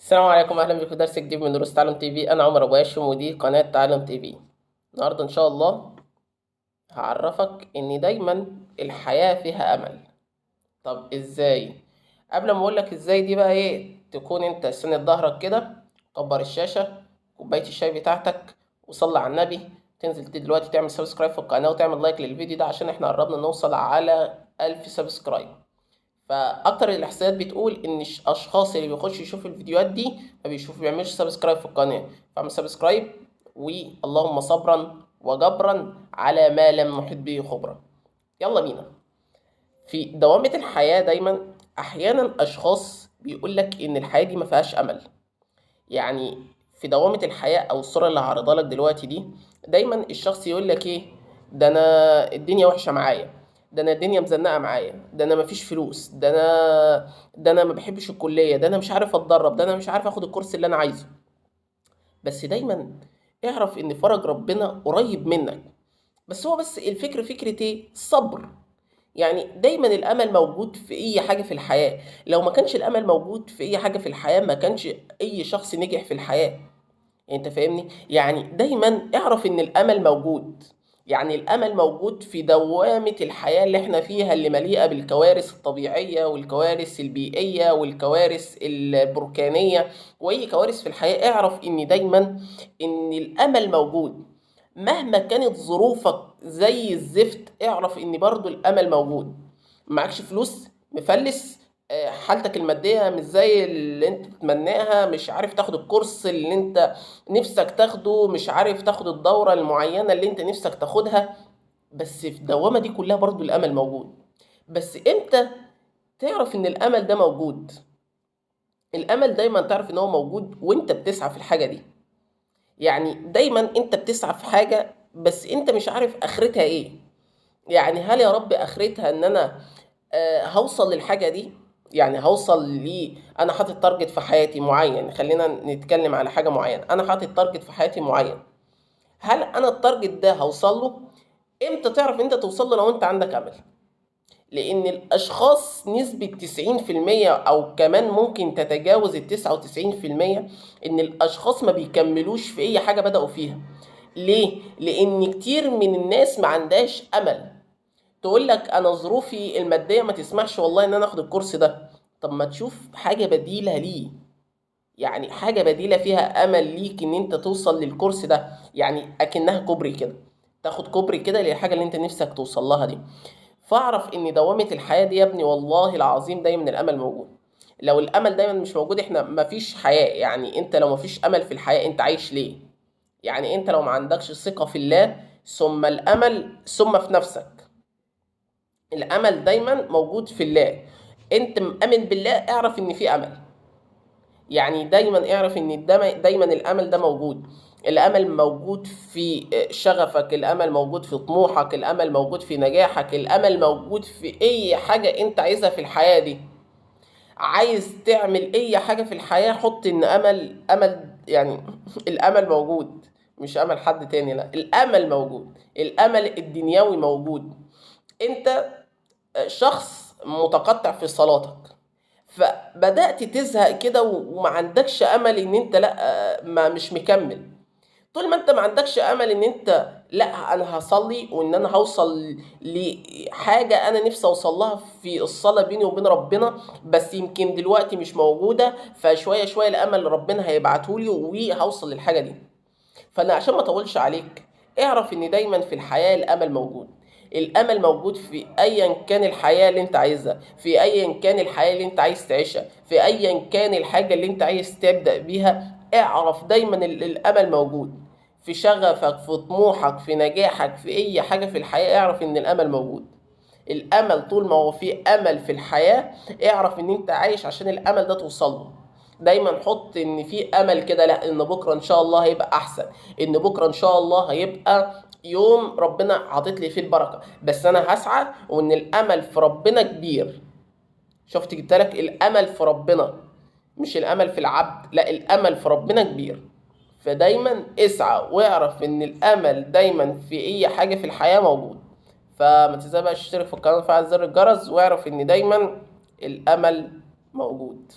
السلام عليكم، اهلا بكم في درس جديد من دروس تعلم تي في. انا عمر ابو هاشم ودي قناه تعلم تي في. النهارده ان شاء الله هعرفك ان دايما الحياه فيها امل. طب ازاي؟ قبل ما اقول لك ازاي دي بقى ايه، تكون انت سند ظهرك كده، كبر الشاشه، كوبايه الشاي بتاعتك، وصلي على النبي. تنزل دلوقتي تعمل سبسكرايب في القناه وتعمل لايك للفيديو ده عشان احنا قربنا نوصل على 1000 سبسكرايب. فاكتر الاحصائيات بتقول ان الاشخاص اللي بيخشوا يشوفوا الفيديوهات دي ما بيعملش سبسكرايب في القناه. فاعمل سبسكرايب، واللهم صبرا وجبرا على ما لم نحط به خبرا. يلا بينا. في دوامة الحياة دايما احيانا اشخاص بيقول لك ان الحياة دي ما فيهاش امل. يعني في دوامة الحياة او الصورة اللي هعرضها لك دلوقتي دي، دايما الشخص يقول لك ايه؟ ده انا الدنيا وحشة معايا، ده انا الدنيا مزنقة معايا، ده انا مفيش فلوس، ده انا ما بحبش الكلية، ده انا مش عارف اتدرب، ده انا مش عارف اخد الكورس اللي انا عايزه. بس دايما اعرف ان فرج ربنا قريب منك. بس الفكرة فكرة ايه؟ الصبر. يعني دايما الامل موجود في اي حاجه في الحياه. لو ما كانش الامل موجود في اي حاجه في الحياه ما كانش اي شخص نجح في الحياه. انت فاهمني؟ يعني دايما اعرف ان الامل موجود. يعني الامل موجود في دوامه الحياه اللي احنا فيها، اللي مليئه بالكوارث الطبيعيه والكوارث البيئيه والكوارث البركانيه واي كوارث في الحياه. اعرف ان دايما ان الامل موجود. مهما كانت ظروفك زي الزفت، اعرف ان برضو الامل موجود. معكش فلوس، مفلس، حالتك المادية مش زي اللي انت تتمناها، مش عارف تاخد الكورس اللي انت نفسك تاخده، مش عارف تاخد الدورة المعينة اللي انت نفسك تاخدها. بس في الدوامة دي كلها برضو الامل موجود. بس امتى تعرف ان الامل ده موجود؟ الامل دايما تعرف ان هو موجود وانت بتسعى في الحاجة دي. يعني دايما انت بتسعى في حاجة بس انت مش عارف اخرتها ايه. يعني هل يا رب اخرتها ان انا هوصل للحاجة دي؟ يعني هوصل انا حاطط تارجت في حياتي معين. خلينا نتكلم على حاجة معينة، انا حاطط تارجت في حياتي معين. هل انا التارجت ده هوصل له؟ امتى تعرف انت توصل له؟ لو انت عندك امل. لان الاشخاص نسبة 90% او كمان ممكن تتجاوز 99%، ان الاشخاص ما بيكملوش في اي حاجة بدأوا فيها. ليه؟ لان كتير من الناس ما عندهاش امل. تقول لك انا ظروفي الماديه ما تسمحش والله ان انا اخد الكورس ده. طب ما تشوف حاجه بديله ليه. يعني حاجه بديله فيها امل ليك ان انت توصل للكورس ده. يعني اكنها كوبري كده، تاخد كوبري كده للحاجه اللي انت نفسك توصل لها دي. فاعرف ان دوامه الحياه دي يا ابني والله العظيم دايما الامل موجود. لو الامل دايما مش موجود احنا مفيش حياه. يعني انت لو مفيش امل في الحياه انت عايش ليه؟ يعني انت لو ما عندكش ثقه في الله ثم الامل ثم في نفسك. الامل دايما موجود في الله. انت مؤمن بالله اعرف ان في امل. يعني دايما اعرف ان دايما الامل ده موجود. الامل موجود في شغفك، الامل موجود في طموحك، الامل موجود في نجاحك، الامل موجود في اي حاجة انت عايزها في الحياة دي. عايز تعمل اي حاجة في الحياة حط ان امل يعني الامل موجود. مش امل حد تاني، لا الامل موجود. الامل الدنيوي موجود. انت شخص متقطع في صلاتك، فبدأت تزهق كده وما عندكش امل ان انت لا ما مش مكمل. طول ما انت ما عندكش امل ان انت لا انا هصلي وان انا هوصل لحاجة انا نفسي اوصل لها في الصلاة بيني وبين ربنا، بس يمكن دلوقتي مش موجودة، فشوية شوية الامل ربنا هيبعته لي وهوصل للحاجة دي. فانا عشان ما اطولش عليك، اعرف ان دايما في الحياة الامل موجود. الامل موجود في ايا كان الحياة اللي انت عايزها، في ايا كان الحياة اللي انت عايز تعيشها، في ايا كان الحاجة اللي انت عايز تبدأ بيها. اعرف دايما الامل موجود. في شغفك، في طموحك، في نجاحك، في اي حاجة في الحياة اعرف ان الامل موجود. الامل طول ما هو في امل في الحياة اعرف ان انت عايش عشان الامل ده توصل له. دايما حط ان في امل كده، لا ان بكره ان شاء الله هيبقى احسن، ان بكره ان شاء الله هيبقى يوم ربنا حاطط لي فيه البركه، بس انا هسعى وان الامل في ربنا كبير. شفت جبت لك الامل في ربنا، مش الامل في العبد، لا الامل في ربنا كبير. فدايما اسعى واعرف ان الامل دايما في اي حاجه في الحياه موجود. فما تنساش بقى تشترك في القناه وتفعل زر الجرس واعرف ان دايما الامل موجود.